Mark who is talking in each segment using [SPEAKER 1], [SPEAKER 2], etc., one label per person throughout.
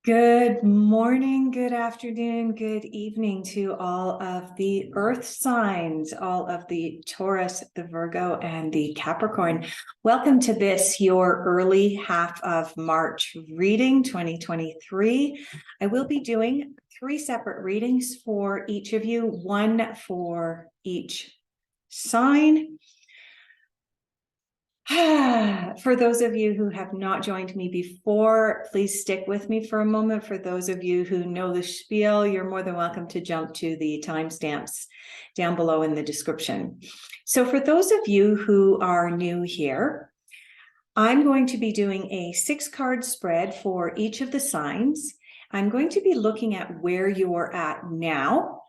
[SPEAKER 1] Good morning, good afternoon, good evening to all of the earth signs, all of the Taurus, the Virgo, and the Capricorn. Welcome to this, your early half of March reading 2023. I will be doing 3 separate readings for each of you, one for each sign. For those of you who have not joined me before, please stick with me for a moment. For those of you who know the spiel, you're more than welcome to jump to the timestamps down below in the description. So for those of you who are new here, I'm going to be doing a 6-card spread for each of the signs. I'm going to be looking at where you're at now,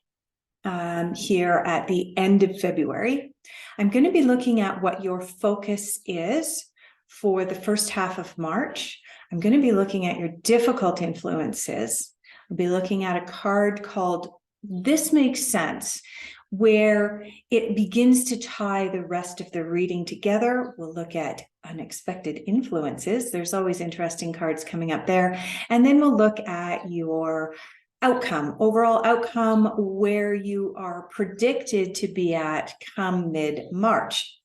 [SPEAKER 1] here at the end of February. I'm going to be looking at what your focus is for the first half of March. I'm going to be looking at your difficult influences. I'll be looking at a card called This Makes Sense, where it begins to tie the rest of the reading together. We'll look at unexpected influences. There's always interesting cards coming up there. And then we'll look at your overall outcome, where you are predicted to be at come mid-March.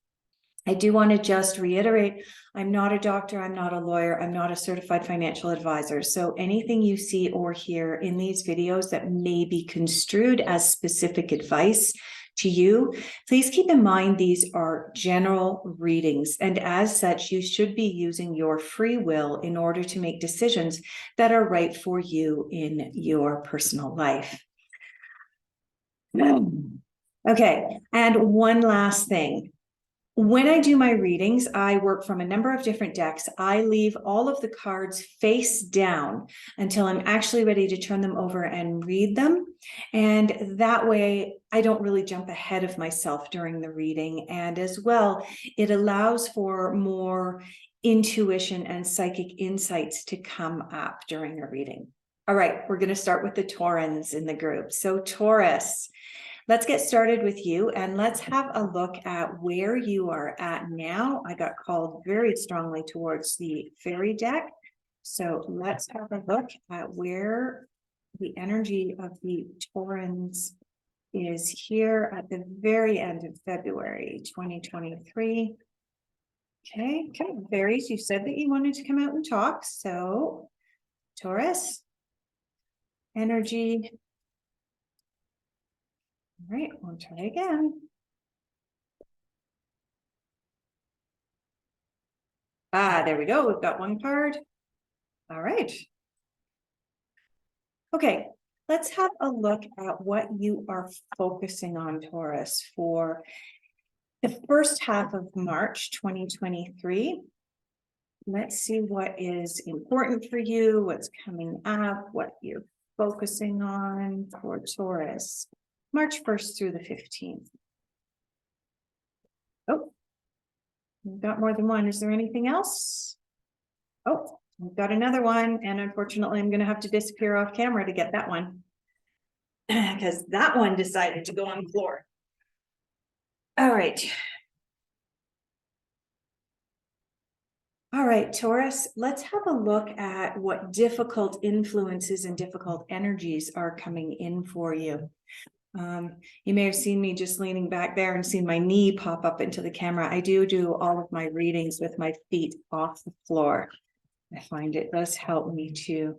[SPEAKER 1] I do want to just reiterate, I'm not a doctor, I'm not a lawyer, I'm not a certified financial advisor. So anything you see or hear in these videos that may be construed as specific advice to you, please keep in mind these are general readings, and as such, you should be using your free will in order to make decisions that are right for you in your personal life. Okay, and one last thing. When I do my readings, I work from a number of different decks. I leave all of the cards face down until I'm actually ready to turn them over and read them. And that way, I don't really jump ahead of myself during the reading. And as well, it allows for more intuition and psychic insights to come up during a reading. All right, we're going to start with the Taurans in the group. So Taurus. Let's get started with you, and let's have a look at where you are at now. I got called very strongly towards the fairy deck. So let's have a look at where the energy of the Taurans is here at the very end of February 2023. Okay, fairies, you said that you wanted to come out and talk. So Taurus, energy. All right, we'll try again. There we go. We've got one card. All right. Okay, let's have a look at what you are focusing on, Taurus, for the first half of March 2023. Let's see what is important for you, what's coming up, what you're focusing on for Taurus. March 1st through the 15th. Oh, we've got more than one. Is there anything else? Oh, we've got another one. And unfortunately, I'm going to have to disappear off camera to get that one, because that one decided to go on the floor. All right. All right, Taurus, let's have a look at what difficult influences and difficult energies are coming in for you. You may have seen me just leaning back there and seen my knee pop up into the camera. I do all of my readings with my feet off the floor. I find it does help me to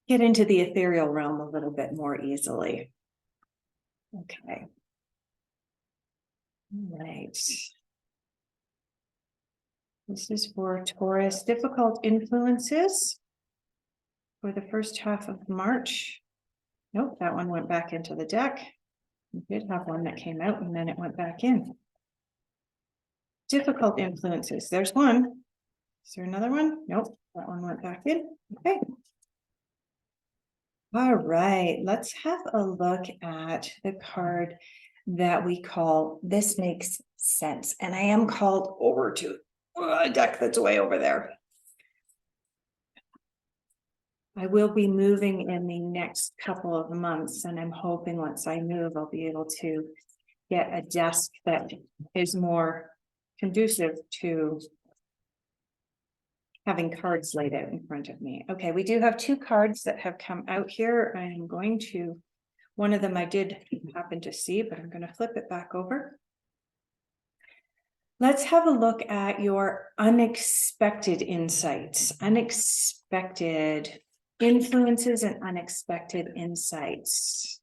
[SPEAKER 1] get into the ethereal realm a little bit more easily. Okay. All right. This is for Taurus, difficult influences for the first half of March. Nope, that one went back into the deck. We did have one that came out and then it went back in. Difficult influences. There's one. Is there another one? Nope, that one went back in. Okay. All right, let's have a look at the card that we call This Makes Sense. And I am called over to a deck that's way over there. I will be moving in the next couple of months, and I'm hoping once I move, I'll be able to get a desk that is more conducive to having cards laid out in front of me. Okay, we do have two cards that have come out here. I'm going to, one of them I did happen to see, but I'm going to flip it back over. Let's have a look at your unexpected insights, unexpected influences and unexpected insights.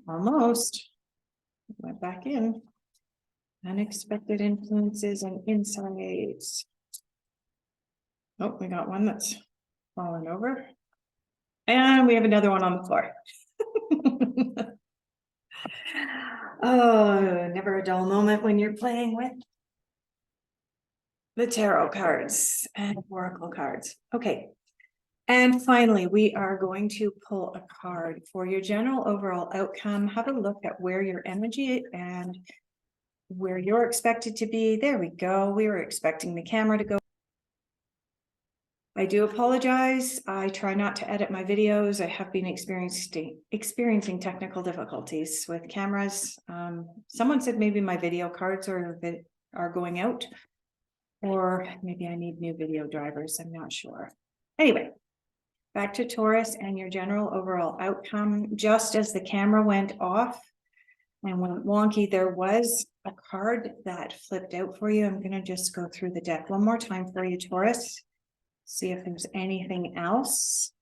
[SPEAKER 1] Almost. Went back in. Unexpected influences and insights. Oh, we got one that's fallen over. And we have another one on the floor. Oh, never a dull moment when you're playing with the tarot cards and oracle cards. Okay. And finally, we are going to pull a card for your general overall outcome. Have a look at where your energy and where you're expected to be. There we go. We were expecting the camera to go. I do apologize. I try not to edit my videos. I have been experiencing technical difficulties with cameras. Someone said maybe my video cards are going out, or maybe I need new video drivers. I'm not sure. Anyway, back to Taurus and your general overall outcome. Just as the camera went off and went wonky, there was a card that flipped out for you. I'm going to just go through the deck one more time for you, Taurus. See if there's anything else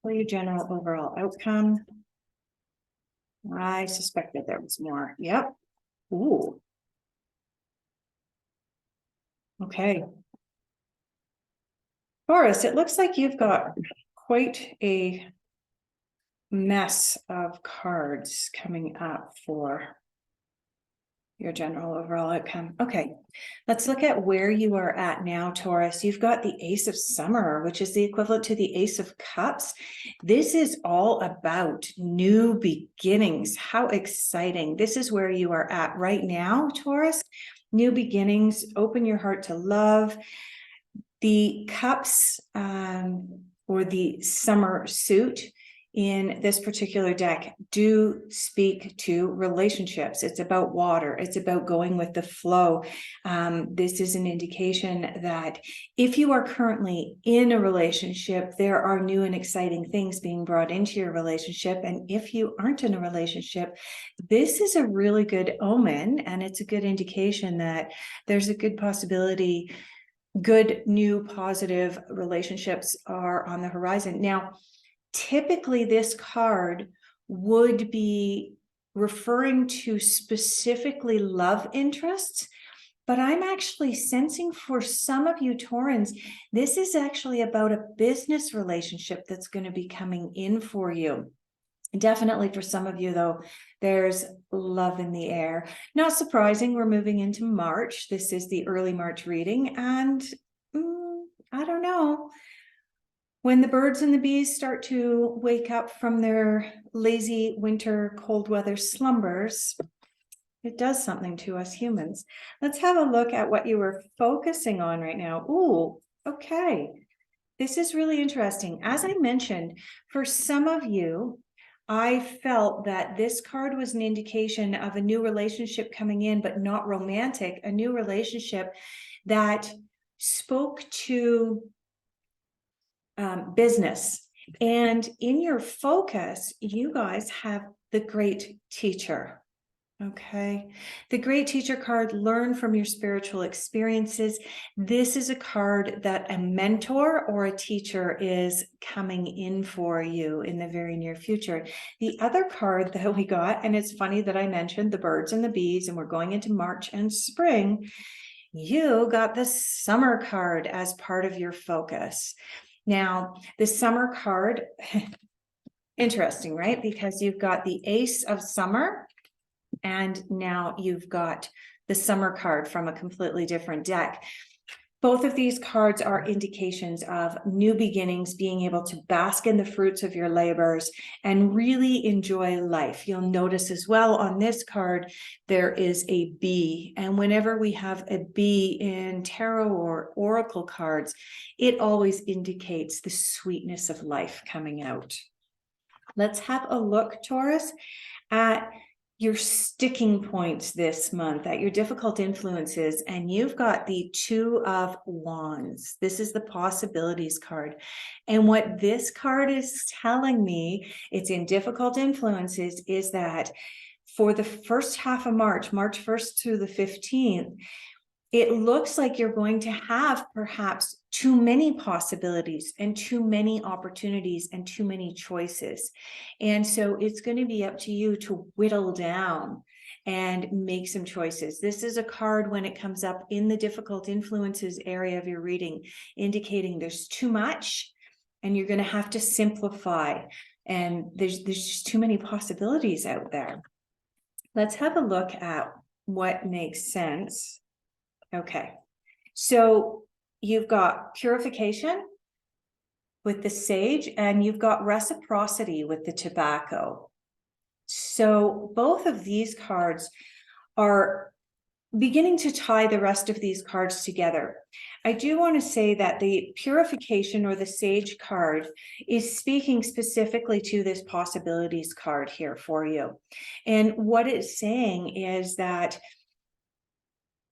[SPEAKER 1] for your general overall outcome. I suspected there was more. Yep. Ooh. Okay. Taurus, it looks like you've got quite a mess of cards coming up for your general overall outcome. Okay, let's look at where you are at now, Taurus. You've got the Ace of Summer, which is the equivalent to the Ace of Cups. This is all about new beginnings. How exciting. This is where you are at right now, Taurus. New beginnings, open your heart to love. The cups or the summer suit in this particular deck do speak to relationships. It's about water. It's about going with the flow. This is an indication that if you are currently in a relationship, there are new and exciting things being brought into your relationship. And if you aren't in a relationship, this is a really good omen, and it's a good indication that there's a good possibility good, new, positive relationships are on the horizon. Now, typically this card would be referring to specifically love interests, but I'm actually sensing for some of you Taurans, this is actually about a business relationship that's going to be coming in for you. Definitely for some of you, though, there's love in the air. Not surprising, we're moving into March. This is the early March reading, and I don't know. When the birds and the bees start to wake up from their lazy winter cold weather slumbers, it does something to us humans. Let's have a look at what you were focusing on right now. Ooh, okay. This is really interesting. As I mentioned, for some of you, I felt that this card was an indication of a new relationship coming in, but not romantic, a new relationship that spoke to business. And in your focus, you guys have the Great Teacher. Okay. The Great Teacher card, learn from your spiritual experiences. This is a card that a mentor or a teacher is coming in for you in the very near future. The other card that we got, and it's funny that I mentioned the birds and the bees, and we're going into March and spring, you got the Summer card as part of your focus. Now, the Summer card, interesting, right? Because you've got the Ace of Summer, and now you've got the Summer card from a completely different deck. Both of these cards are indications of new beginnings, being able to bask in the fruits of your labors and really enjoy life. You'll notice as well on this card, there is a bee. And whenever we have a bee in tarot or oracle cards, it always indicates the sweetness of life coming out. Let's have a look, Taurus, at your sticking points this month, at your difficult influences, and you've got the Two of Wands. This is the possibilities card. And what this card is telling me, it's in difficult influences, is that for the first half of March, March 1st through the 15th, it looks like you're going to have perhaps too many possibilities and too many opportunities and too many choices. And so it's going to be up to you to whittle down and make some choices. This is a card when it comes up in the difficult influences area of your reading, indicating there's too much and you're going to have to simplify. And there's just too many possibilities out there. Let's have a look at what makes sense. Okay, so you've got purification with the sage, and you've got reciprocity with the tobacco. So both of these cards are beginning to tie the rest of these cards together. I do want to say that the purification or the sage card is speaking specifically to this possibilities card here for you. And what it's saying is that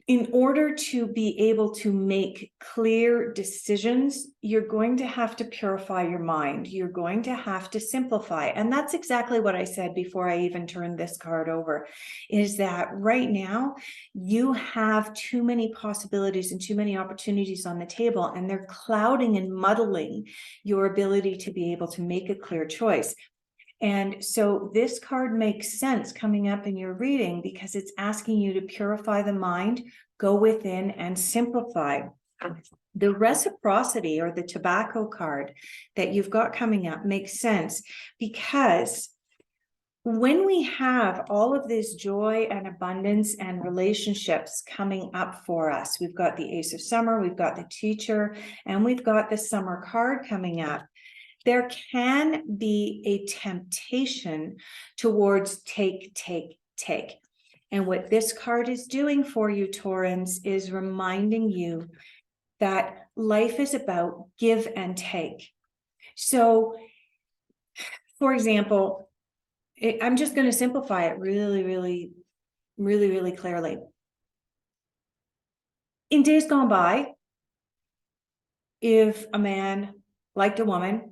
[SPEAKER 1] in order to be able to make clear decisions, you're going to have to purify your mind. You're going to have to simplify. And that's exactly what I said before I even turned this card over, is that right now you have too many possibilities and too many opportunities on the table, and they're clouding and muddling your ability to be able to make a clear choice. And so this card makes sense coming up in your reading because it's asking you to purify the mind, go within, and simplify. The reciprocity or the tobacco card that you've got coming up makes sense because when we have all of this joy and abundance and relationships coming up for us, we've got the Ace of Summer, we've got the Teacher, and we've got the Summer card coming up. There can be a temptation towards take. And what this card is doing for you, Taurans, is reminding you that life is about give and take. So, for example, I'm just going to simplify it really clearly. In days gone by, if a man liked a woman,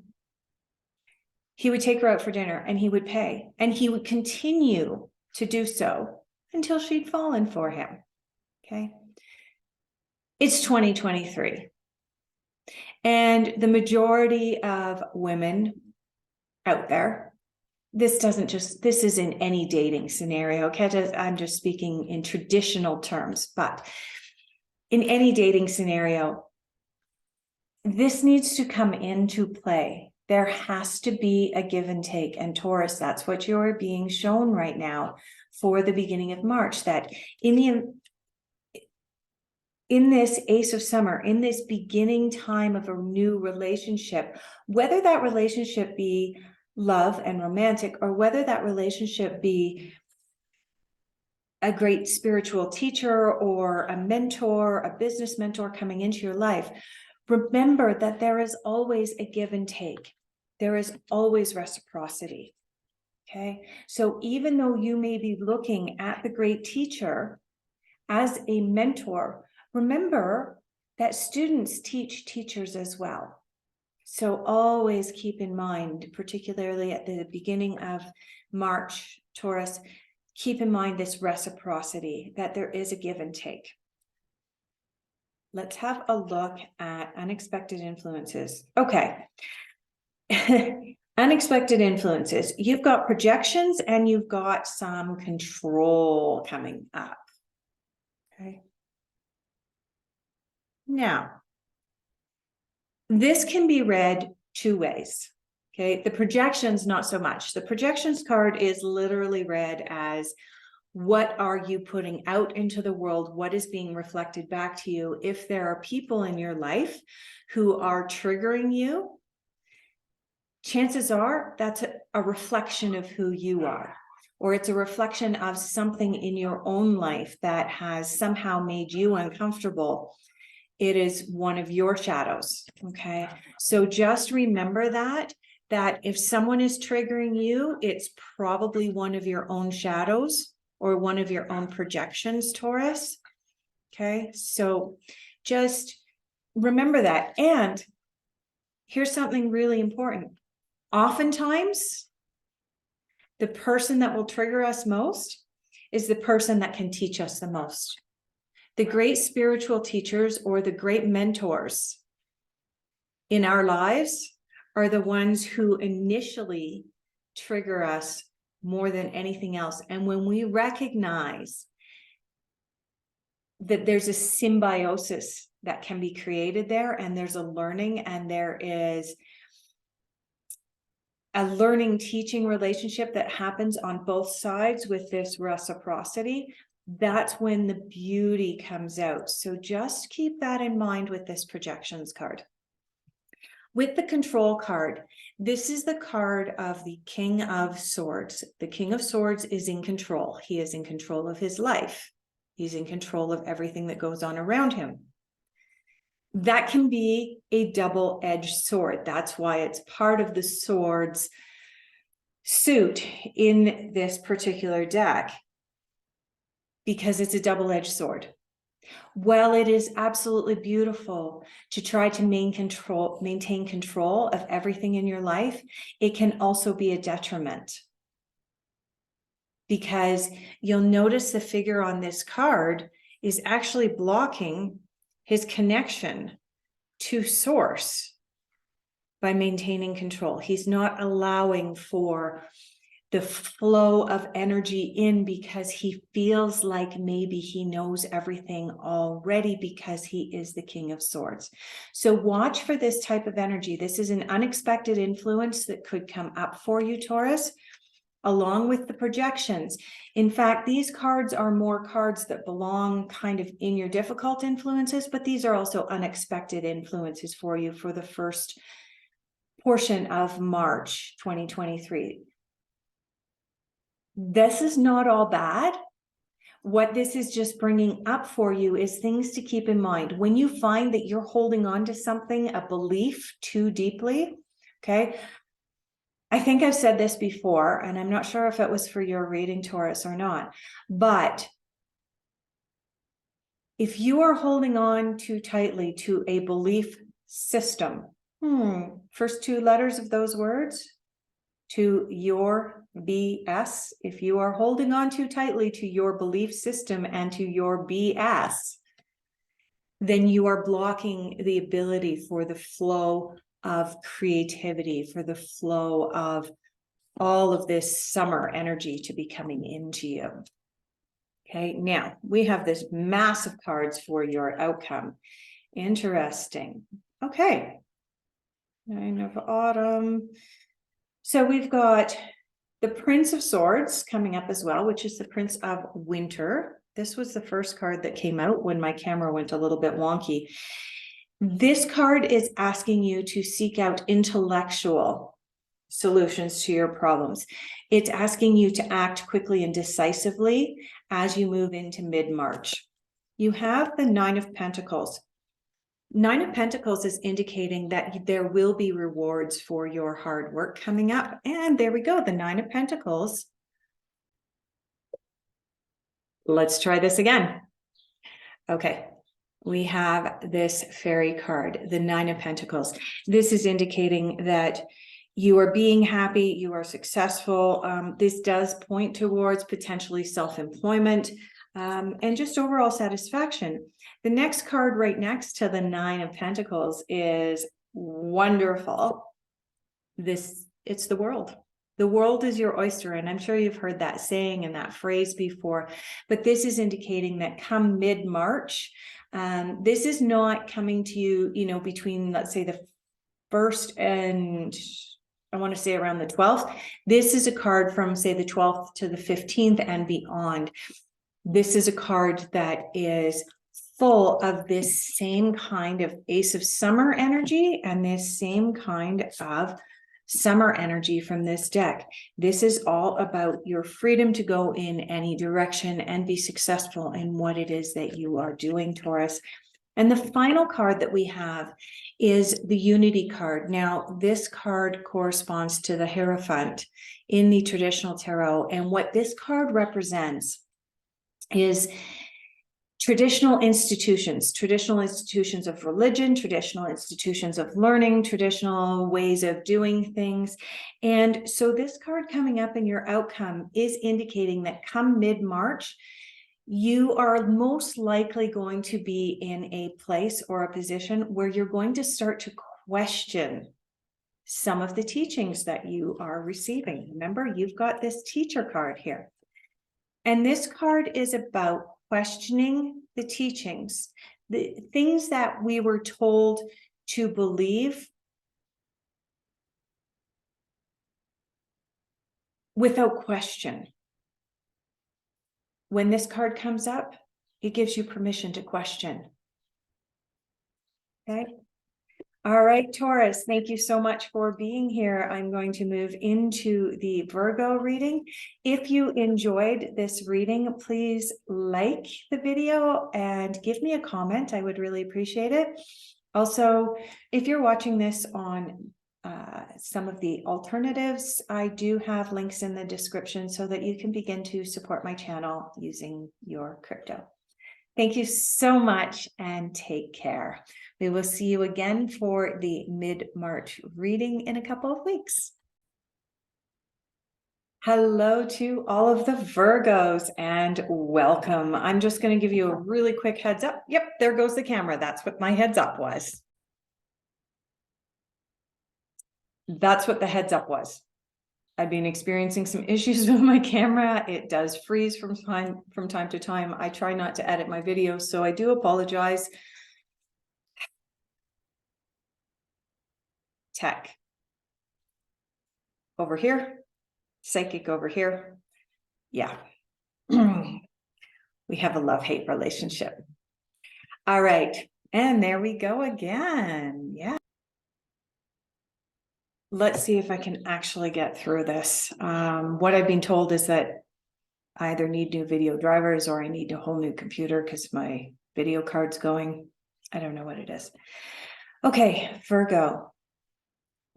[SPEAKER 1] he would take her out for dinner and he would pay, and he would continue to do so until she'd fallen for him. Okay. It's 2023. And the majority of women out there, this is in any dating scenario. Okay. I'm just speaking in traditional terms, but in any dating scenario, this needs to come into play. There has to be a give and take. And Taurus, that's what you're being shown right now for the beginning of March, that in this Ace of Summer, in this beginning time of a new relationship, whether that relationship be love and romantic, or whether that relationship be a great spiritual teacher or a mentor, a business mentor coming into your life, remember that there is always a give and take. There is always reciprocity. Okay. So even though you may be looking at the great teacher as a mentor, remember that students teach teachers as well. So always keep in mind, particularly at the beginning of March, Taurus, keep in mind this reciprocity, that there is a give and take. Let's have a look at unexpected influences. Okay. Unexpected influences. You've got projections and you've got some control coming up. Okay. Now, this can be read two ways. Okay. The projections, not so much. The projections card is literally read as, what are you putting out into the world? What is being reflected back to you? If there are people in your life who are triggering you, chances are that's a reflection of who you are, or it's a reflection of something in your own life that has somehow made you uncomfortable. It is one of your shadows. Okay. So just remember that that if someone is triggering you, it's probably one of your own shadows or one of your own projections, Taurus. Okay, so just remember that. And here's something really important. Oftentimes, the person that will trigger us most is the person that can teach us the most. The great spiritual teachers or the great mentors in our lives are the ones who initially trigger us more than anything else. And when we recognize that there's a symbiosis that can be created there, and there's a learning, and there is a learning teaching relationship that happens on both sides with this reciprocity, that's when the beauty comes out. So just keep that in mind with this projections card. With the control card, this is the card of the King of Swords. The King of Swords is in control. He is in control of his life. He's in control of everything that goes on around him. That can be a double-edged sword. That's why it's part of the swords suit in this particular deck, because it's a double-edged sword. While it is absolutely beautiful to try to maintain control of everything in your life, it can also be a detriment. Because you'll notice the figure on this card is actually blocking his connection to source by maintaining control. He's not allowing for the flow of energy in because he feels like maybe he knows everything already because he is the King of Swords. So watch for this type of energy. This is an unexpected influence that could come up for you, Taurus, along with the projections. In fact, these cards are more cards that belong kind of in your difficult influences, but these are also unexpected influences for you for the first portion of March 2023. This is not all bad. What this is just bringing up for you is things to keep in mind. When you find that you're holding on to something, a belief too deeply, okay? I think I've said this before, and I'm not sure if it was for your reading, Taurus, or not, but if you are holding on too tightly to a belief system, first two letters of those words, to your BS, if you are holding on too tightly to your belief system and to your BS, then you are blocking the ability for the flow of creativity, for the flow of all of this summer energy to be coming into you. Okay, now we have this massive cards for your outcome. Interesting. Okay, 9 of Autumn. So we've got the Prince of Swords coming up as well, which is the Prince of Winter. This was the first card that came out when my camera went a little bit wonky. This card is asking you to seek out intellectual solutions to your problems. It's asking you to act quickly and decisively as you move into mid-March. You have the 9 of Pentacles. 9 of Pentacles is indicating that there will be rewards for your hard work coming up. And there we go, the 9 of Pentacles. Let's try this again. Okay, we have this fairy card, the 9 of Pentacles. This is indicating that you are being happy, you are successful. This does point towards potentially self-employment and just overall satisfaction. The next card right next to the 9 of Pentacles is wonderful. It's the world. The world is your oyster, and I'm sure you've heard that saying and that phrase before, but this is indicating that come mid-March, this is not coming to you, you know, between, let's say, the 1st and I want to say around the 12th. This is a card from, say, the 12th to the 15th and beyond. This is a card that is full of this same kind of Ace of Summer energy and this same kind of summer energy from this deck. This is all about your freedom to go in any direction and be successful in what it is that you are doing, Taurus. And the final card that we have is the Unity card. Now, this card corresponds to the Hierophant in the traditional tarot. And what this card represents is traditional institutions of religion, traditional institutions of learning, traditional ways of doing things. And so this card coming up in your outcome is indicating that come mid-March, you are most likely going to be in a place or a position where you're going to start to question some of the teachings that you are receiving. Remember, you've got this teacher card here. And this card is about questioning the teachings, the things that we were told to believe without question. When this card comes up, it gives you permission to question. Okay. All right, Taurus, thank you so much for being here. I'm going to move into the Virgo reading. If you enjoyed this reading, please like the video and give me a comment. I would really appreciate it. Also, if you're watching this on some of the alternatives, I do have links in the description so that you can begin to support my channel using your crypto. Thank you so much and take care. We will see you again for the mid-March reading in a couple of weeks. Hello to all of the Virgos and welcome. I'm just going to give you a really quick heads up. Yep, there goes the camera. That's what my heads up was. That's what the heads up was. I've been experiencing some issues with my camera. It does freeze from time to time. I try not to edit my videos, so I do apologize. Tech over here, psychic over here. Yeah. We have a love-hate relationship. All right. And there we go again. Yeah. Let's see if I can actually get through this. What I've been told is that I either need new video drivers or I need a whole new computer because my video card's going. I don't know what it is. Okay, Virgo.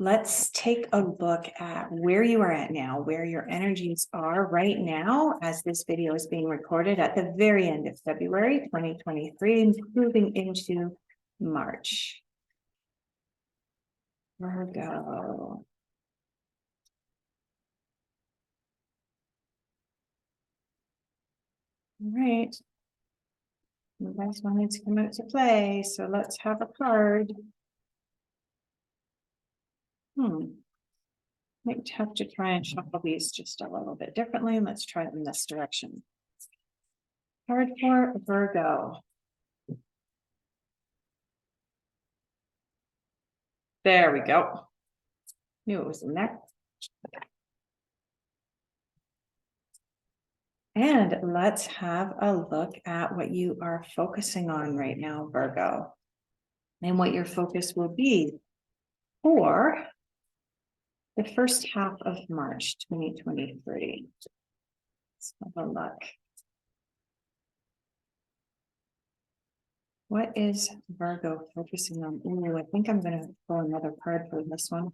[SPEAKER 1] Let's take a look at where you are at now, where your energies are right now as this video is being recorded at the very end of February 2023, moving into March. Virgo. All right. You guys wanted to come out to play, so let's have a card. Might have to try and shuffle these just a little bit differently. Let's try it in this direction. Card for Virgo. There we go. Knew it was in there. And let's have a look at what you are focusing on right now, Virgo, and what your focus will be for the first half of March 2023. Let's have a look. What is Virgo focusing on? Ooh, I think I'm going to pull another card for this one.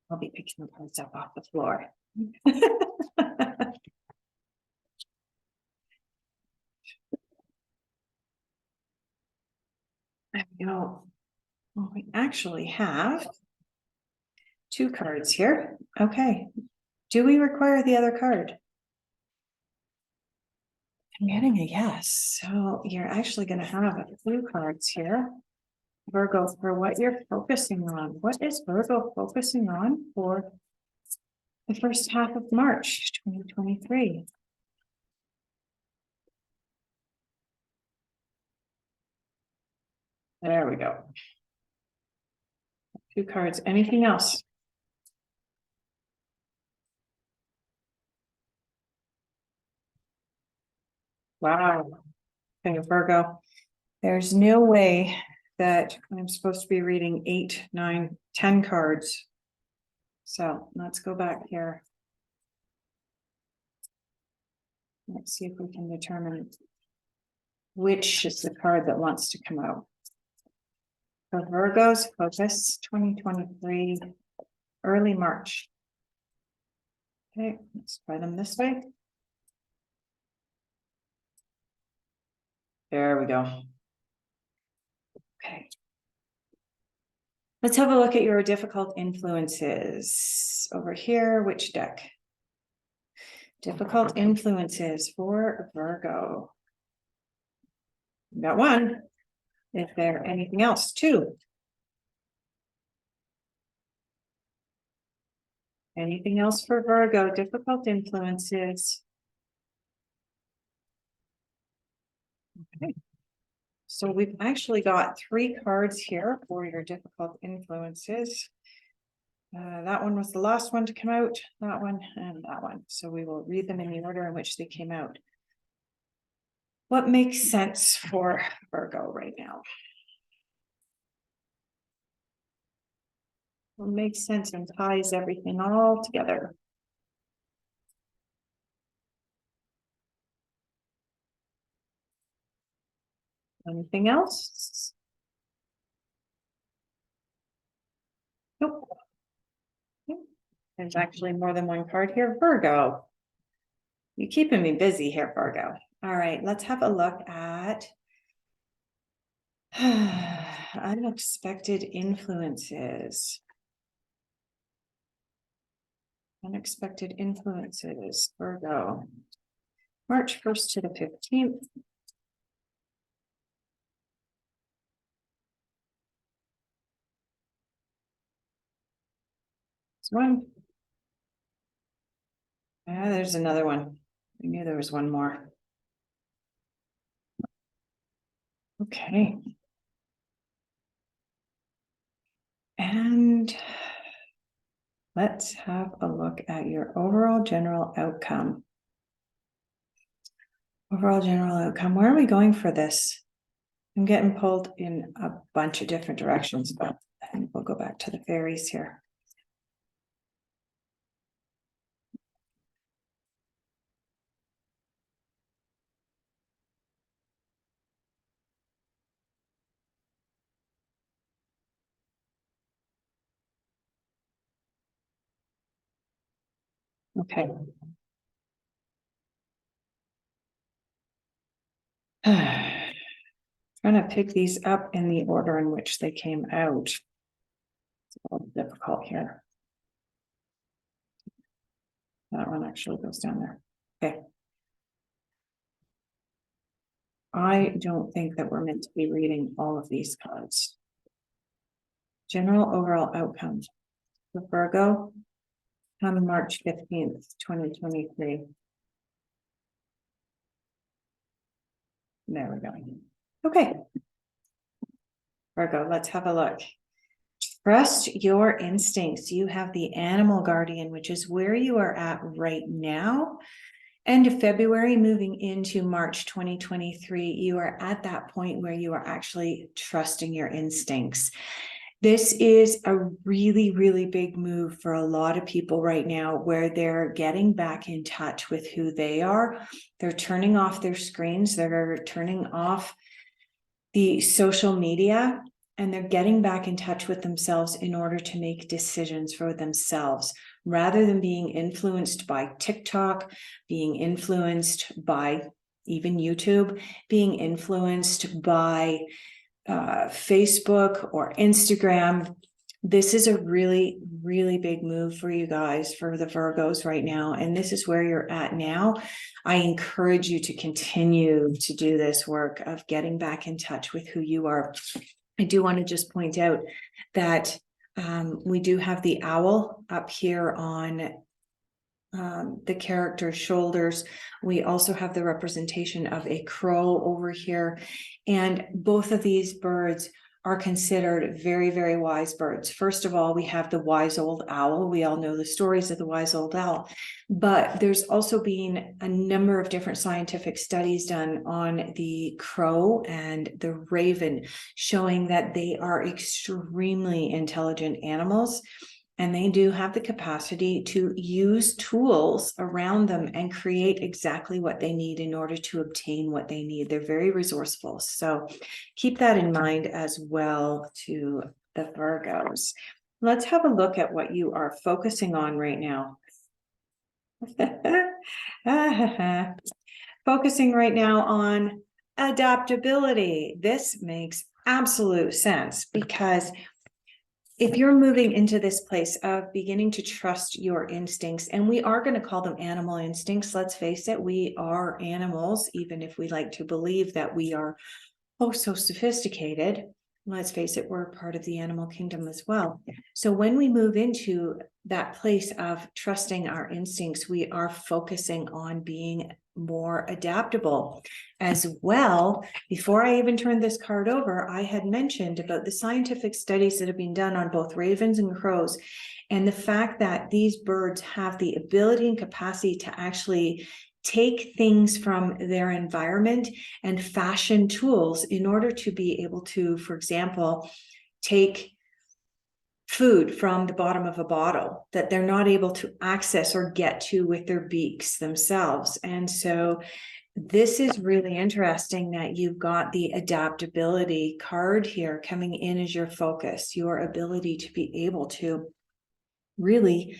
[SPEAKER 1] I'll be picking the cards up off the floor. There we go. Well, we actually have two cards here. Okay. Do we require the other card? I'm getting a yes. So you're actually going to have a few cards here. Virgo, for what you're focusing on. What is Virgo focusing on for the first half of March 2023? There we go. Two cards. Anything else? Wow. Okay, Virgo. There's no way that I'm supposed to be reading 8, 9, 10 cards. So let's go back here. Let's see if we can determine which is the card that wants to come out. For Virgo's focus 2023, early March. Okay, let's try them this way. There we go. Okay. Let's have a look at your difficult influences over here. Which deck? Difficult influences for Virgo. We got one. Is there anything else? Two. Anything else for Virgo? Difficult influences. Okay. So we've actually got 3 cards here for your difficult influences. That one was the last one to come out, that one and that one. So we will read them in the order in which they came out. What makes sense for Virgo right now? What makes sense and ties everything all together? Anything else? Nope. There's actually more than one card here. Virgo. You're keeping me busy here, Virgo. All right, let's have a look at unexpected influences. Unexpected influences, Virgo. March 1st to the 15th. One. There's another one. I knew there was one more. Okay. And let's have a look at your overall general outcome. Overall general outcome. Where are we going for this? I'm getting pulled in a bunch of different directions, but I think we'll go back to the fairies here. Okay. Trying to pick these up in the order in which they came out. It's a little difficult here. That one actually goes down there. Okay. I don't think that we're meant to be reading all of these cards. General overall outcomes for Virgo on March 15th, 2023. There we go. Okay. Virgo, let's have a look. Trust your instincts. You have the animal guardian, which is where you are at right now. End of February, moving into March 2023, you are at that point where you are actually trusting your instincts. This is a really, really big move for a lot of people right now, where they're getting back in touch with who they are. They're turning off their screens. They're turning off the social media, and they're getting back in touch with themselves in order to make decisions for themselves, rather than being influenced by TikTok, being influenced by even YouTube, being influenced by Facebook or Instagram. This is a really, really big move for you guys, for the Virgos right now. And this is where you're at now. I encourage you to continue to do this work of getting back in touch with who you are. I do want to just point out that we do have the owl up here on the character's shoulders. We also have the representation of a crow over here. And both of these birds are considered very, very wise birds. First of all, we have the wise old owl. We all know the stories of the wise old owl, but there's also been a number of different scientific studies done on the crow and the raven, showing that they are extremely intelligent animals. And they do have the capacity to use tools around them and create exactly what they need in order to obtain what they need. They're very resourceful. So keep that in mind as well to the Virgos. Let's have a look at what you are focusing on right now. Focusing right now on adaptability. This makes absolute sense, because if you're moving into this place of beginning to trust your instincts, and we are going to call them animal instincts, let's face it, we are animals, even if we like to believe that we are oh so sophisticated. Let's face it, we're part of the animal kingdom as well. So when we move into that place of trusting our instincts, we are focusing on being more adaptable as well. Before I even turned this card over, I had mentioned about the scientific studies that have been done on both ravens and crows, and the fact that these birds have the ability and capacity to actually take things from their environment and fashion tools in order to be able to, for example, take food from the bottom of a bottle that they're not able to access or get to with their beaks themselves. And so this is really interesting that you've got the adaptability card here coming in as your focus, your ability to be able to really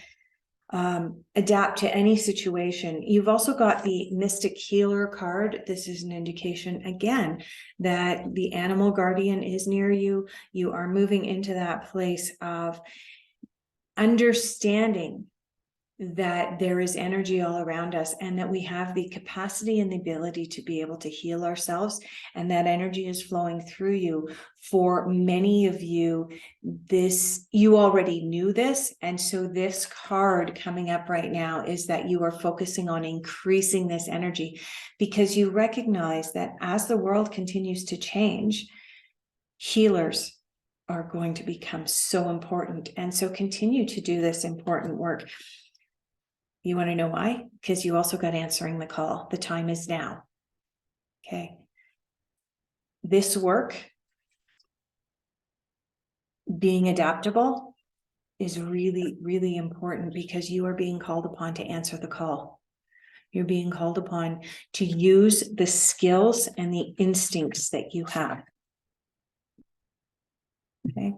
[SPEAKER 1] adapt to any situation. You've also got the Mystic Healer card. This is an indication again that the animal guardian is near you. You are moving into that place of understanding that there is energy all around us, and that we have the capacity and the ability to be able to heal ourselves, and that energy is flowing through you. For many of you, this, you already knew this, and so this card coming up right now is that you are focusing on increasing this energy, because you recognize that as the world continues to change, healers are going to become so important, and so continue to do this important work. You want to know why? Because you also got answering the call. The time is now. Okay. This work, being adaptable, is really, really important, because you are being called upon to answer the call. You're being called upon to use the skills and the instincts that you have. Okay.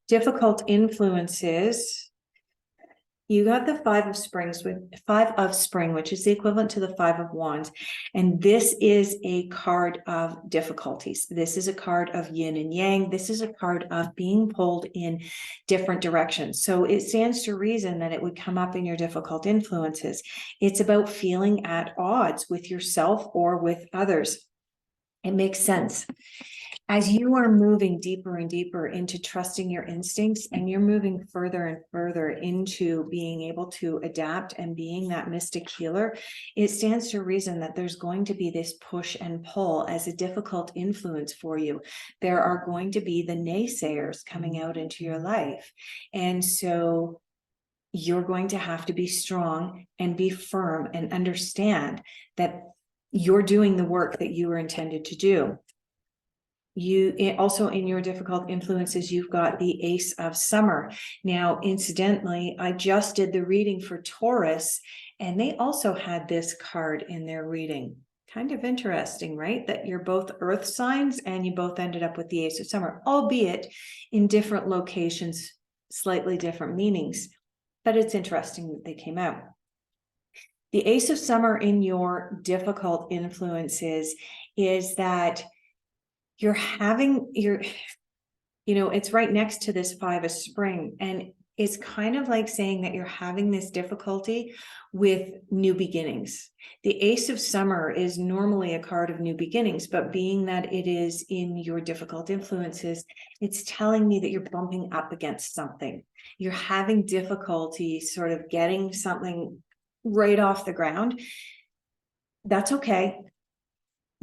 [SPEAKER 1] Difficult influences. You got the Five of Spring, which is the equivalent to the Five of Wands. And this is a card of difficulties. This is a card of yin and yang. This is a card of being pulled in different directions. So it stands to reason that it would come up in your difficult influences. It's about feeling at odds with yourself or with others. It makes sense. As you are moving deeper and deeper into trusting your instincts, and you're moving further and further into being able to adapt and being that mystic healer, it stands to reason that there's going to be this push and pull as a difficult influence for you. There are going to be the naysayers coming out into your life. And so you're going to have to be strong and be firm and understand that you're doing the work that you were intended to do. You also, in your difficult influences, you've got the Ace of Summer. Now, incidentally, I just did the reading for Taurus, and they also had this card in their reading. Kind of interesting, right? That you're both earth signs and you both ended up with the Ace of Summer, albeit in different locations, slightly different meanings. But it's interesting that they came out. The Ace of Summer in your difficult influences is that you're having it's right next to this Five of Spring, and it's kind of like saying that you're having this difficulty with new beginnings. The Ace of Summer is normally a card of new beginnings, but being that it is in your difficult influences, it's telling me that you're bumping up against something. You're having difficulty sort of getting something right off the ground. That's okay.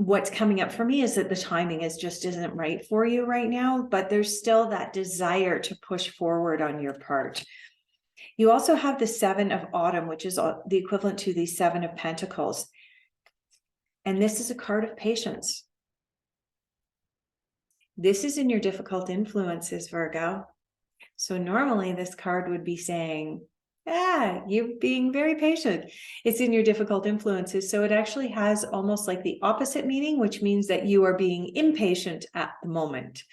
[SPEAKER 1] What's coming up for me is that the timing just isn't right for you right now, but there's still that desire to push forward on your part. You also have the Seven of Autumn, which is the equivalent to the Seven of Pentacles. And this is a card of patience. This is in your difficult influences, Virgo. So normally this card would be saying, you're being very patient. It's in your difficult influences. So it actually has almost like the opposite meaning, which means that you are being impatient at the moment.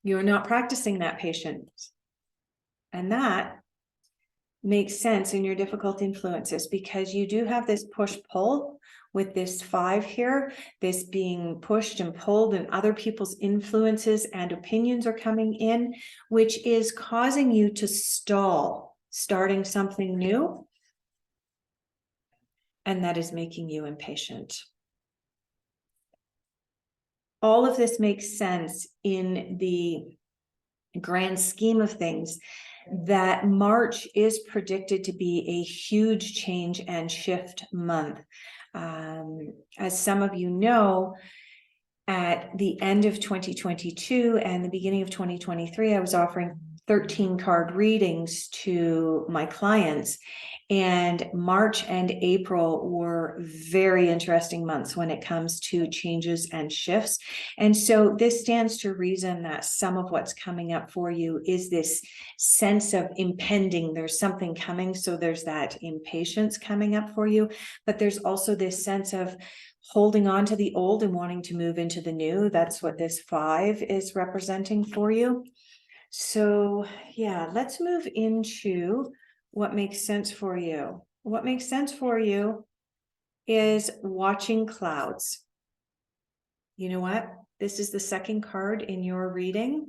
[SPEAKER 1] You're not practicing that patience. And that makes sense in your difficult influences because you do have this push-pull with this 5 here, this being pushed and pulled, and other people's influences and opinions are coming in, which is causing you to stall starting something new, and that is making you impatient. All of this makes sense in the grand scheme of things, that March is predicted to be a huge change and shift month. As some of you know, at the end of 2022 and the beginning of 2023, I was offering 13 card readings to my clients, and March and April were very interesting months when it comes to changes and shifts. And so this stands to reason that some of what's coming up for you is this sense of impending. There's something coming. So there's that impatience coming up for you, but there's also this sense of holding on to the old and wanting to move into the new. That's what this 5 is representing for you. So yeah, let's move into what makes sense for you. What makes sense for you is watching clouds. You know what? This is the second card in your reading,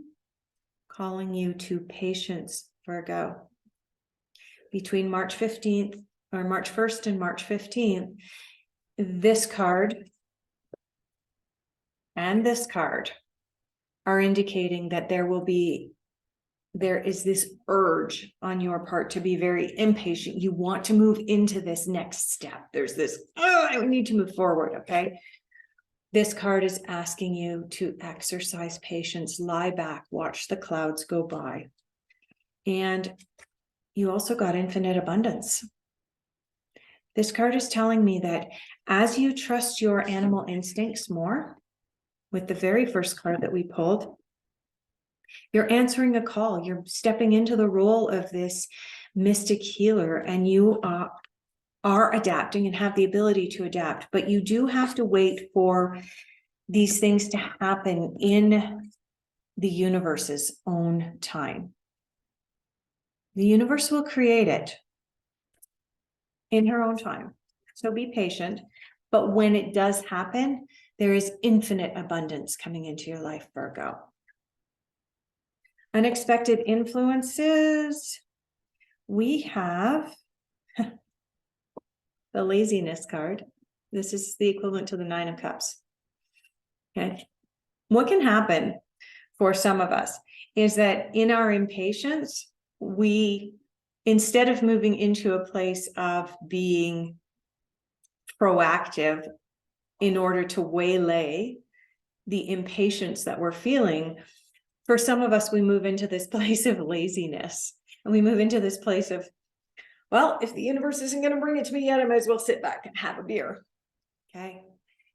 [SPEAKER 1] calling you to patience, Virgo. Between March 15th or March 1st and March 15th, this card and this card are indicating that there is this urge on your part to be very impatient. You want to move into this next step. There's this, I need to move forward, okay? This card is asking you to exercise patience, lie back, watch the clouds go by. And you also got infinite abundance. This card is telling me that as you trust your animal instincts more, with the very first card that we pulled, you're answering a call. You're stepping into the role of this mystic healer, and you are adapting and have the ability to adapt. But you do have to wait for these things to happen in the universe's own time. The universe will create it in her own time. So be patient. But when it does happen, there is infinite abundance coming into your life, Virgo. Unexpected influences. We have the laziness card. This is the equivalent to the 9 of Cups. Okay. What can happen for some of us is that in our impatience, we, instead of moving into a place of being proactive in order to waylay the impatience that we're feeling, for some of us, we move into this place of laziness, and we move into this place of, well, if the universe isn't going to bring it to me yet, I might as well sit back and have a beer. Okay.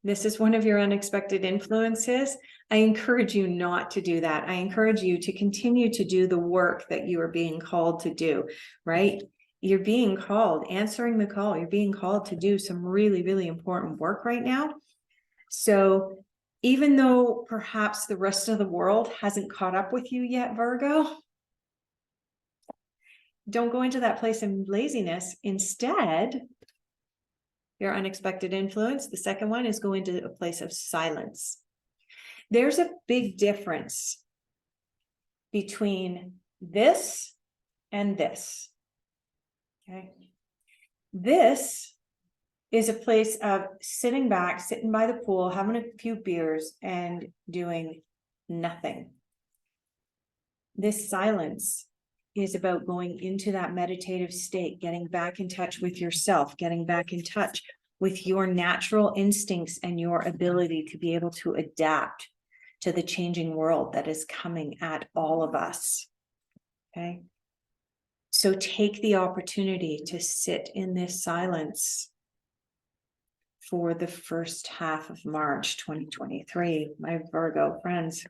[SPEAKER 1] This is one of your unexpected influences. I encourage you not to do that. I encourage you to continue to do the work that you are being called to do, right? You're being called, answering the call. You're being called to do some really, really important work right now. So even though perhaps the rest of the world hasn't caught up with you yet, Virgo, don't go into that place of laziness. Instead, your unexpected influence, the second one, is go into a place of silence. There's a big difference between this and this. Okay. This is a place of sitting back, sitting by the pool, having a few beers and doing nothing. This silence is about going into that meditative state, getting back in touch with yourself, getting back in touch with your natural instincts and your ability to be able to adapt to the changing world that is coming at all of us. Okay. So take the opportunity to sit in this silence for the first half of March 2023, my Virgo friends.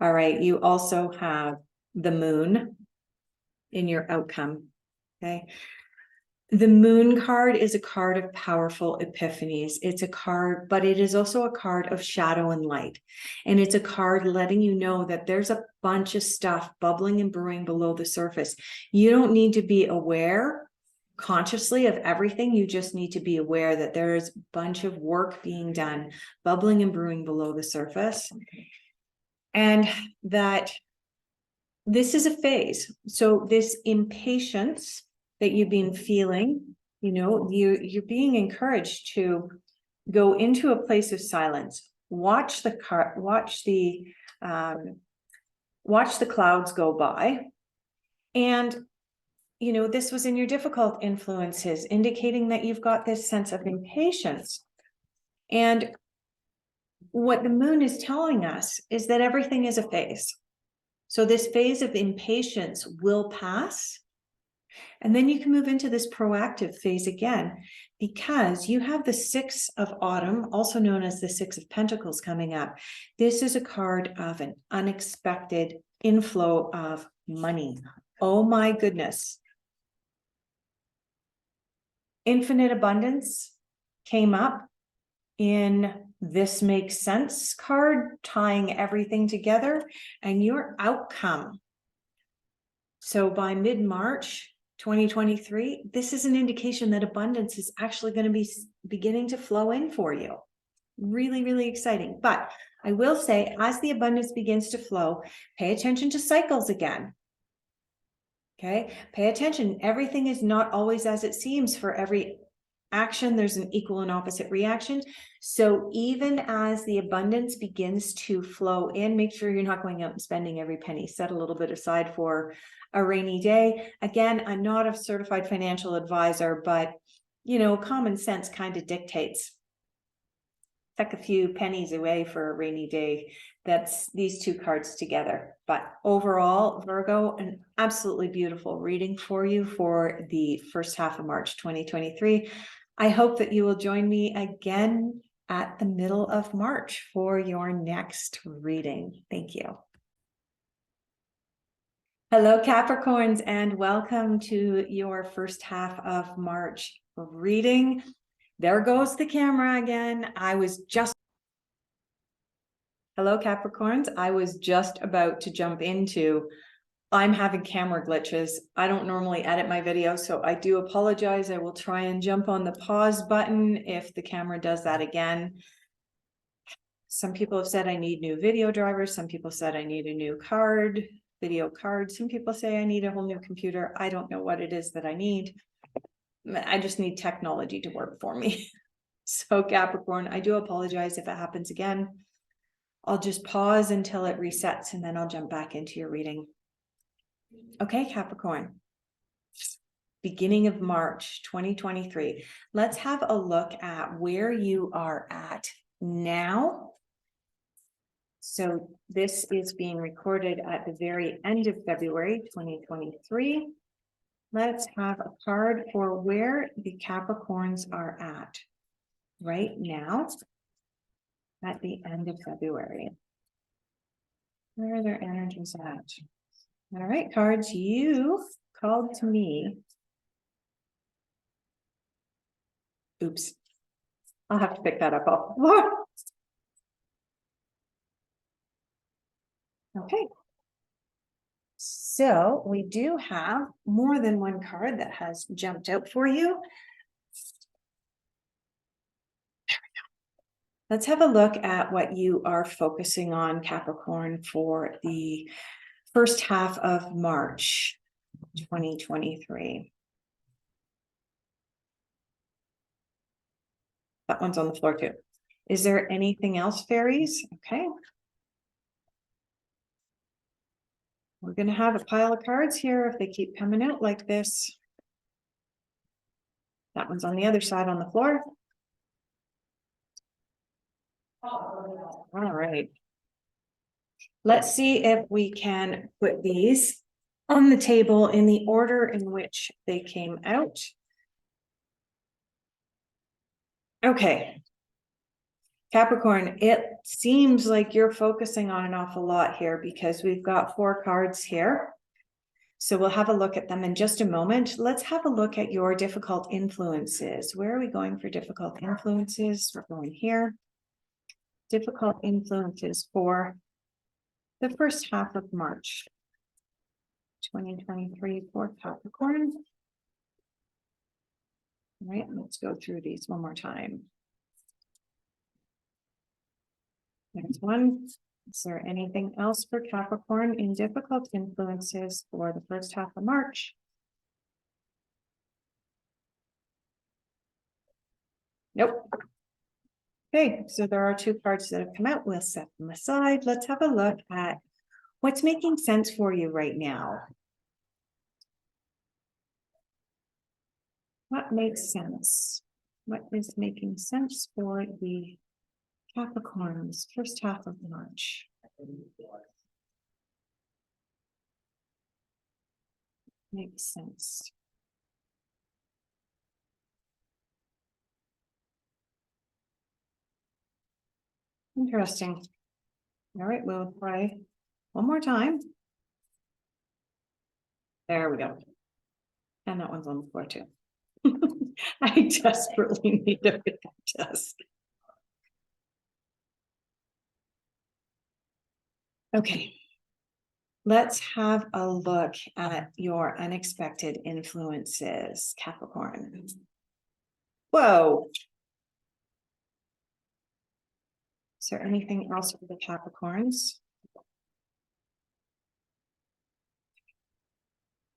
[SPEAKER 1] All right, you also have the moon in your outcome, okay? The moon card is a card of powerful epiphanies. It's a card, but it is also a card of shadow and light. And it's a card letting you know that there's a bunch of stuff bubbling and brewing below the surface. You don't need to be aware consciously of everything. You just need to be aware that there is a bunch of work being done, bubbling and brewing below the surface. And that this is a phase. So this impatience that you've been feeling, you know, you're being encouraged to go into a place of silence. Watch the clouds go by. And, you know, this was in your difficult influences, indicating that you've got this sense of impatience. And what the moon is telling us is that everything is a phase. So this phase of impatience will pass. And then you can move into this proactive phase again, because you have the 6 of Autumn, also known as the 6 of Pentacles, coming up. This is a card of an unexpected inflow of money. Oh my goodness. Infinite abundance came up in this makes sense card, tying everything together, and your outcome. So by mid-March 2023, this is an indication that abundance is actually going to be beginning to flow in for you. Really, really exciting. But I will say, as the abundance begins to flow, pay attention to cycles again. Okay, pay attention. Everything is not always as it seems. For every action, there's an equal and opposite reaction. So even as the abundance begins to flow in, make sure you're not going out and spending every penny. Set a little bit aside for a rainy day. Again, I'm not a certified financial advisor, but, you know, common sense kind of dictates. Tuck a few pennies away for a rainy day. That's these two cards together. But overall, Virgo, an absolutely beautiful reading for you for the first half of March 2023. I hope that you will join me again at the middle of March for your next reading. Thank you. Hello, Capricorns, and welcome to your first half of March reading. There goes the camera again. Hello, Capricorns. I was just about to jump into, I'm having camera glitches. I don't normally edit my videos, so I do apologize. I will try and jump on the pause button if the camera does that again. Some people have said I need new video drivers. Some people said I need a new video card. Some people say I need a whole new computer. I don't know what it is that I need. I just need technology to work for me. So Capricorn, I do apologize if it happens again. I'll just pause until it resets and then I'll jump back into your reading. Okay, Capricorn. Beginning of March 2023. Let's have a look at where you are at now. So this is being recorded at the very end of February 2023. Let's have a card for where the Capricorns are at right now at the end of February. Where are their energies at? All right, cards, you called to me. Oops. I'll have to pick that up. Okay. So we do have more than one card that has jumped out for you. Let's have a look at what you are focusing on, Capricorn, for the first half of March 2023. That one's on the floor too. Is there anything else, fairies? Okay. We're going to have a pile of cards here if they keep coming out like this. That one's on the other side on the floor. All right. Let's see if we can put these on the table in the order in which they came out. Okay. Capricorn, it seems like you're focusing on an awful lot here because we've got 4 cards here. So we'll have a look at them in just a moment. Let's have a look at your difficult influences. Where are we going for difficult influences? We're going here. Difficult influences for the first half of March 2023 for Capricorn. All right, let's go through these one more time. Next one. Is there anything else for Capricorn in difficult influences for the first half of March? Nope. Okay, so there are 2 cards that have come out. We'll set them aside. Let's have a look at what's making sense for you right now. What makes sense? What is making sense for the Capricorns first half of March? Makes sense. Interesting. All right, we'll try one more time. There we go. And that one's on the floor too. I desperately need a test. Okay. Let's have a look at your unexpected influences, Capricorn. Whoa. Is there anything else for the Capricorns?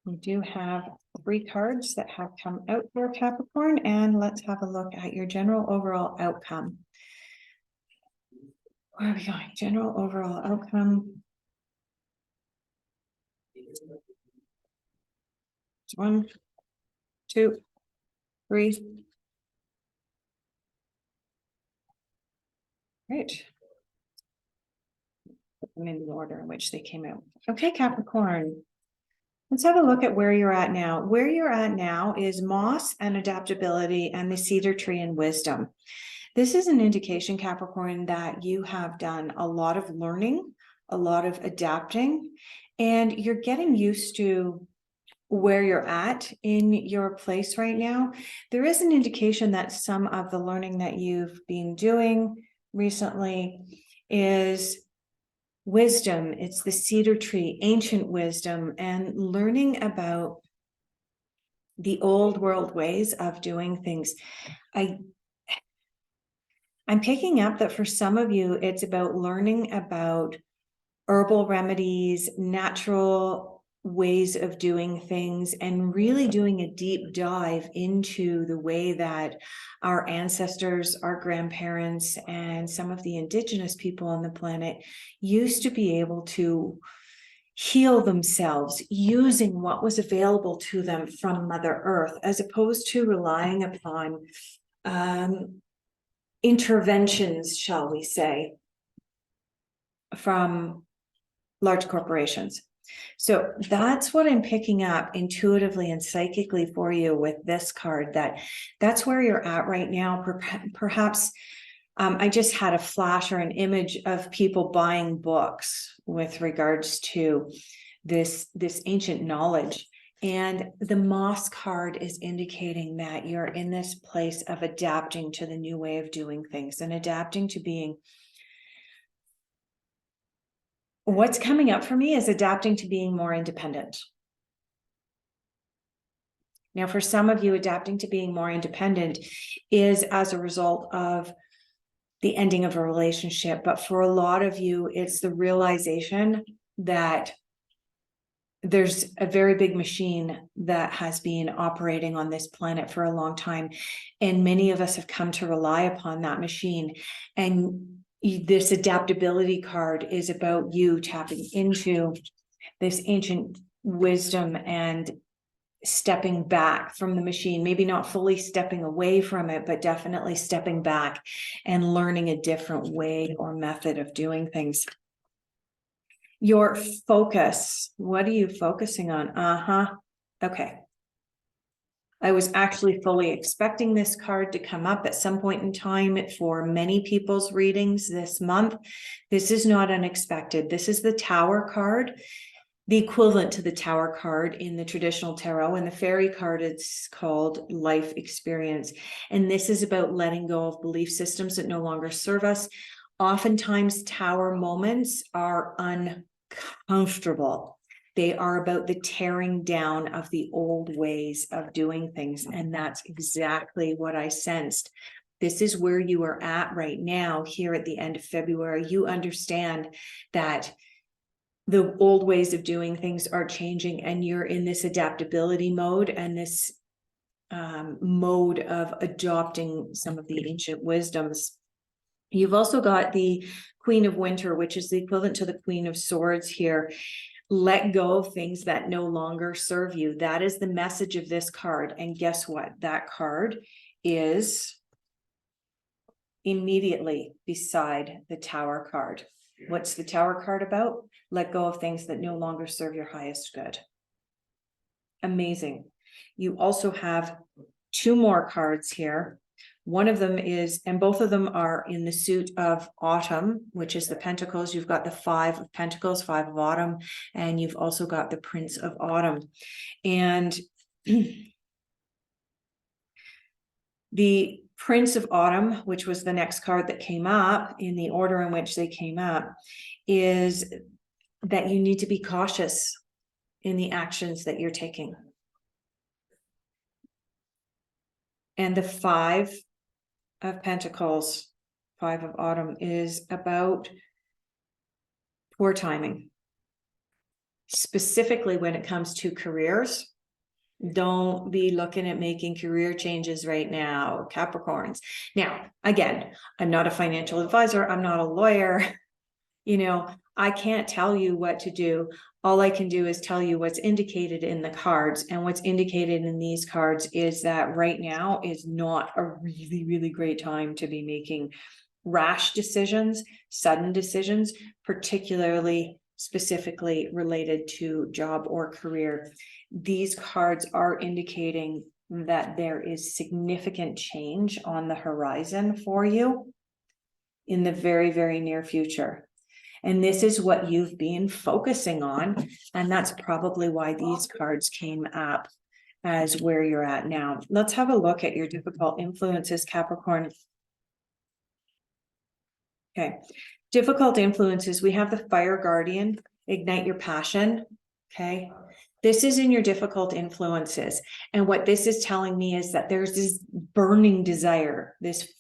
[SPEAKER 1] We do have 3 cards that have come out for Capricorn, and let's have a look at your general overall outcome. Where are we going? General overall outcome. 1, 2, 3. Great. Put them in the order in which they came out. Okay, Capricorn. Let's have a look at where you're at now. Where you're at now is moss and adaptability and the cedar tree and wisdom. This is an indication, Capricorn, that you have done a lot of learning, a lot of adapting, and you're getting used to where you're at in your place right now. There is an indication that some of the learning that you've been doing recently is wisdom. It's the cedar tree, ancient wisdom, and learning about the old world ways of doing things. I'm picking up that for some of you, it's about learning about herbal remedies, natural ways of doing things, and really doing a deep dive into the way that our ancestors, our grandparents, and some of the indigenous people on the planet used to be able to heal themselves using what was available to them from Mother Earth, as opposed to relying upon interventions, shall we say, from large corporations. So that's what I'm picking up intuitively and psychically for you with this card, that's where you're at right now. Perhaps I just had a flash or an image of people buying books with regards to this ancient knowledge. And the moss card is indicating that you're in this place of adapting to the new way of doing things and adapting to being. What's coming up for me is adapting to being more independent. Now, for some of you, adapting to being more independent is as a result of the ending of a relationship. But for a lot of you, it's the realization that there's a very big machine that has been operating on this planet for a long time. And many of us have come to rely upon that machine. And this adaptability card is about you tapping into this ancient wisdom and stepping back from the machine, maybe not fully stepping away from it, but definitely stepping back and learning a different way or method of doing things. Your focus, what are you focusing on? Okay. I was actually fully expecting this card to come up at some point in time for many people's readings this month. This is not unexpected. This is the Tower card, the equivalent to the Tower card in the traditional tarot. And the Fairy card, it's called Life Experience. And this is about letting go of belief systems that no longer serve us. Oftentimes, Tower moments are uncomfortable. They are about the tearing down of the old ways of doing things. And that's exactly what I sensed. This is where you are at right now, here at the end of February. You understand that the old ways of doing things are changing, and you're in this adaptability mode and this mode of adopting some of the ancient wisdoms. You've also got the Queen of Winter, which is the equivalent to the Queen of Swords here. Let go of things that no longer serve you. That is the message of this card. And guess what? That card is immediately beside the Tower card. What's the Tower card about? Let go of things that no longer serve your highest good. Amazing. You also have two more cards here. One of them is, and both of them are in the suit of Autumn, which is the Pentacles. You've got the Five of Pentacles, Five of Autumn, and you've also got the Prince of Autumn. And the Prince of Autumn, which was the next card that came up in the order in which they came up, is that you need to be cautious in the actions that you're taking. And the Five of Pentacles, Five of Autumn, is about poor timing. Specifically when it comes to careers. Don't be looking at making career changes right now, Capricorns. Now, again, I'm not a financial advisor. I'm not a lawyer. I can't tell you what to do. All I can do is tell you what's indicated in the cards. And what's indicated in these cards is that right now is not a really, really great time to be making rash decisions, sudden decisions, particularly specifically related to job or career. These cards are indicating that there is significant change on the horizon for you in the very, very near future. And this is what you've been focusing on. And that's probably why these cards came up as where you're at now. Let's have a look at your difficult influences, Capricorn. Okay. Difficult influences. We have the Fire Guardian, ignite your passion. Okay. This is in your difficult influences. And what this is telling me is that there's this burning desire, this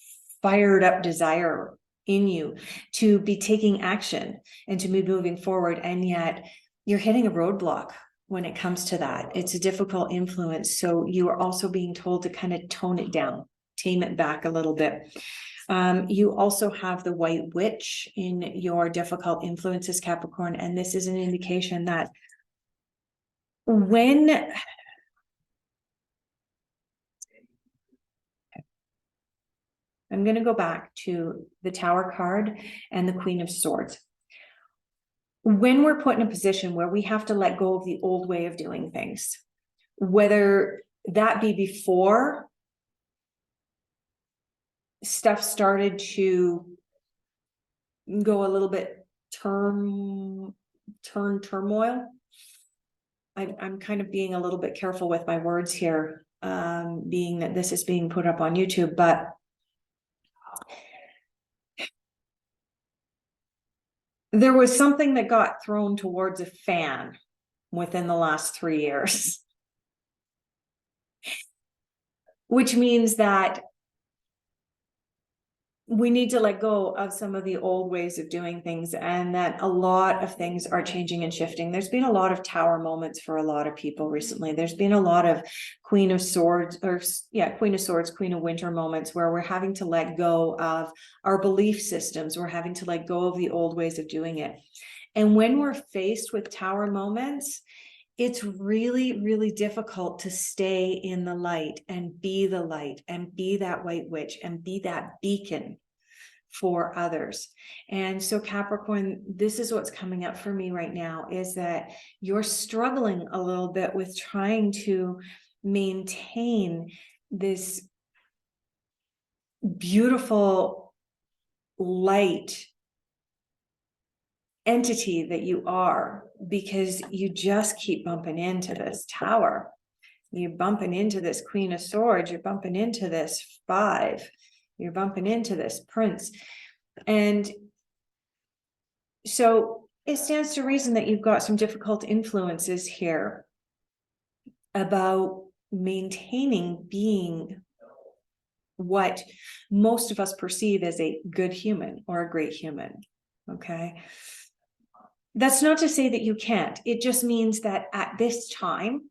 [SPEAKER 1] fired up desire in you to be taking action and to be moving forward. And yet you're hitting a roadblock when it comes to that. It's a difficult influence. So you are also being told to kind of tone it down, tame it back a little bit. You also have the White Witch in your difficult influences, Capricorn. And this is an indication that when I'm going to go back to the Tower card and the Queen of Swords. When we're put in a position where we have to let go of the old way of doing things, whether that be before stuff started to go a little bit turmoil. I'm kind of being a little bit careful with my words here, being that this is being put up on YouTube, but there was something that got thrown towards a fan within the last 3 years, which means that we need to let go of some of the old ways of doing things, and that a lot of things are changing and shifting. There's been a lot of Tower moments for a lot of people recently. There's been a lot of Queen of Swords, Queen of Winter moments where we're having to let go of our belief systems. We're having to let go of the old ways of doing it. And when we're faced with Tower moments, it's really, really difficult to stay in the light and be that White Witch and be that beacon for others. And so Capricorn, this is what's coming up for me right now, is that you're struggling a little bit with trying to maintain this beautiful light entity that you are, because you just keep bumping into this Tower. You're bumping into this Queen of Swords. You're bumping into this 5. You're bumping into this Prince. And so it stands to reason that you've got some difficult influences here about maintaining being what most of us perceive as a good human or a great human. Okay. That's not to say that you can't. It just means that at this time,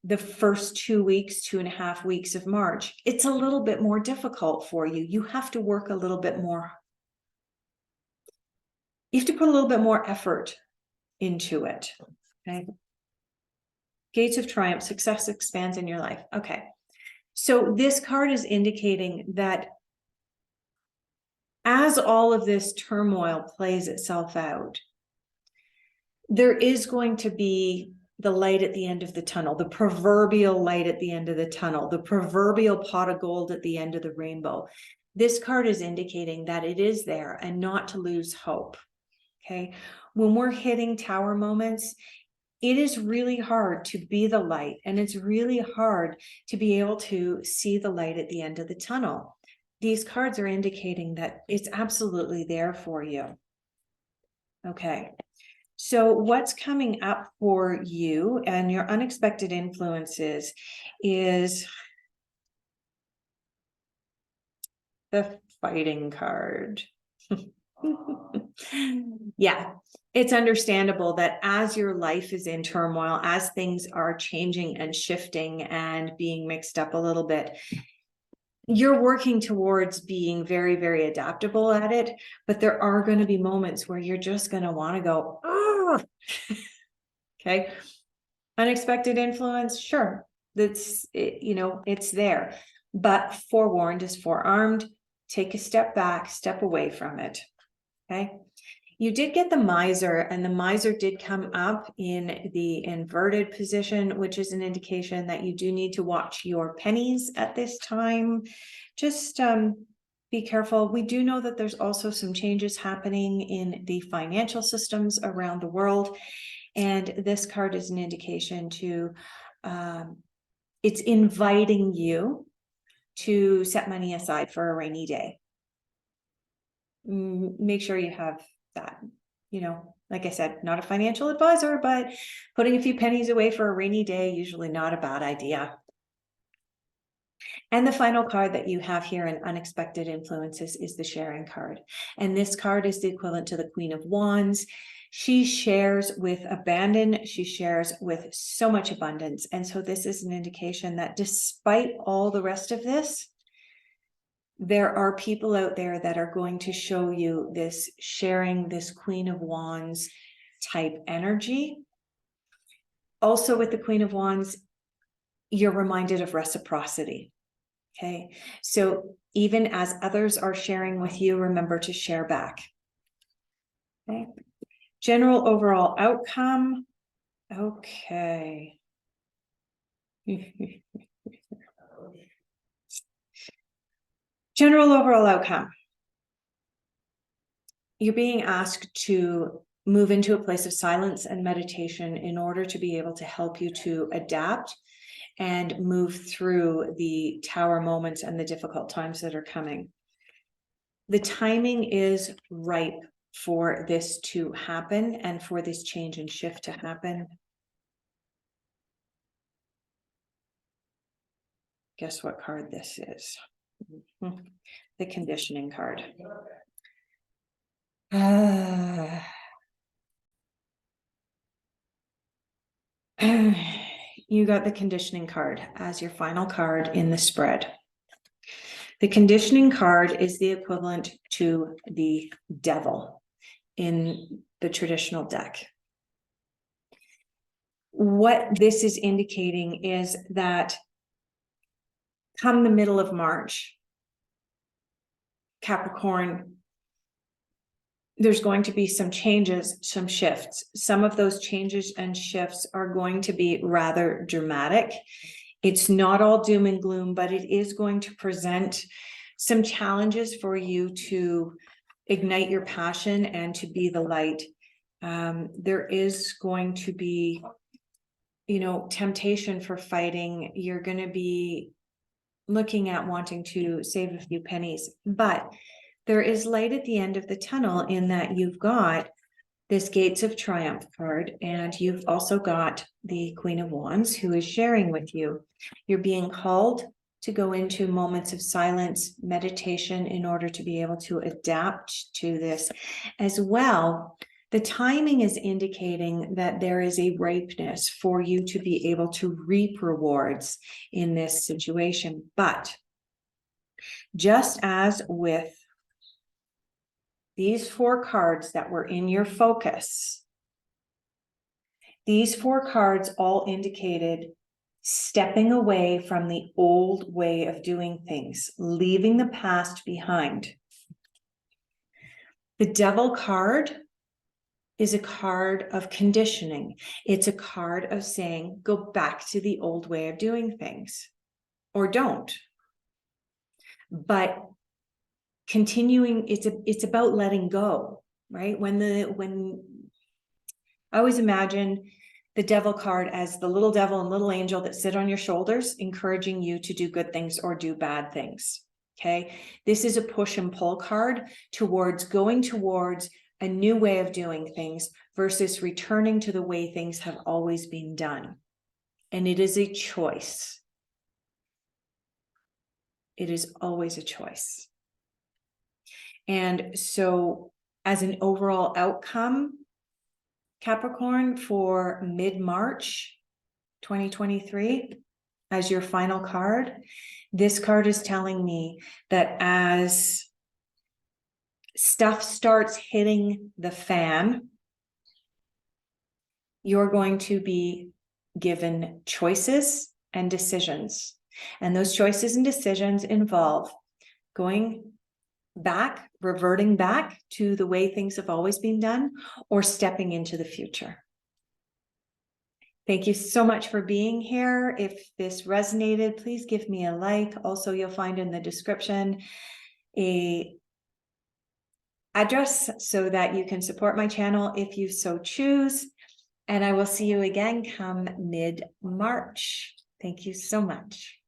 [SPEAKER 1] the first 2 weeks, 2.5 weeks of March, it's a little bit more difficult for you. You have to work a little bit more. You have to put a little bit more effort into it. Okay. Gates of Triumph, success expands in your life. Okay. So this card is indicating that as all of this turmoil plays itself out, there is going to be the light at the end of the tunnel, the proverbial light at the end of the tunnel, the proverbial pot of gold at the end of the rainbow. This card is indicating that it is there and not to lose hope. Okay. When we're hitting Tower moments, it is really hard to be the light, and it's really hard to be able to see the light at the end of the tunnel. These cards are indicating that it's absolutely there for you. Okay. So what's coming up for you and your unexpected influences is the Fighting card. Yeah, it's understandable that as your life is in turmoil, as things are changing and shifting and being mixed up a little bit, you're working towards being very, very adaptable at it. But there are going to be moments where you're just going to want to go, oh, okay. Unexpected influence, sure, that's it, you know, it's there. But forewarned is forearmed. Take a step back, step away from it. Okay. You did get the Miser, and the Miser did come up in the inverted position, which is an indication that you do need to watch your pennies at this time. Just be careful. We do know that there's also some changes happening in the financial systems around the world. And this card is an indication to, it's inviting you to set money aside for a rainy day. Make sure you have that, you know, like I said, not a financial advisor, but putting a few pennies away for a rainy day, usually not a bad idea. And the final card that you have here in unexpected influences is the sharing card. And this card is the equivalent to the Queen of Wands. She shares with abandon. She shares with so much abundance. And so this is an indication that despite all the rest of this, there are people out there that are going to show you this sharing, this Queen of Wands type energy. Also with the Queen of Wands, you're reminded of reciprocity. Okay. So even as others are sharing with you, remember to share back. Okay. General overall outcome. Okay. General overall outcome. You're being asked to move into a place of silence and meditation in order to be able to help you to adapt and move through the Tower moments and the difficult times that are coming. The timing is ripe for this to happen and for this change and shift to happen. Guess what card this is? The conditioning card. You got the conditioning card as your final card in the spread. The conditioning card is the equivalent to the devil in the traditional deck. What this is indicating is that come the middle of March, Capricorn, there's going to be some changes, some shifts. Some of those changes and shifts are going to be rather dramatic It's not all doom and gloom, but it is going to present some challenges for you to ignite your passion and to be the light. There is going to be, temptation for fighting. You're going to be looking at wanting to save a few pennies, but there is light at the end of the tunnel in that you've got this Gates of Triumph card, and you've also got the Queen of Wands who is sharing with you. You're being called to go into moments of silence, meditation, in order to be able to adapt to this as well. The timing is indicating that there is a ripeness for you to be able to reap rewards in this situation. But just as with these 4 cards that were in your focus, these 4 cards all indicated stepping away from the old way of doing things, leaving the past behind. The Devil card is a card of conditioning. It's a card of saying, go back to the old way of doing things, or don't. But continuing, it's about letting go, right? When I always imagine the Devil card as the little devil and little angel that sit on your shoulders, encouraging you to do good things or do bad things. Okay. This is a push and pull card towards going towards a new way of doing things versus returning to the way things have always been done. And it is a choice. It is always a choice. And so as an overall outcome, Capricorn, for mid-March 2023, as your final card, this card is telling me that as stuff starts hitting the fan, you're going to be given choices and decisions. And those choices and decisions involve going back, reverting back to the way things have always been done, or stepping into the future. Thank you so much for being here. If this resonated, please give me a like. Also, you'll find in the description a address so that you can support my channel if you so choose. And I will see you again come mid-March. Thank you so much.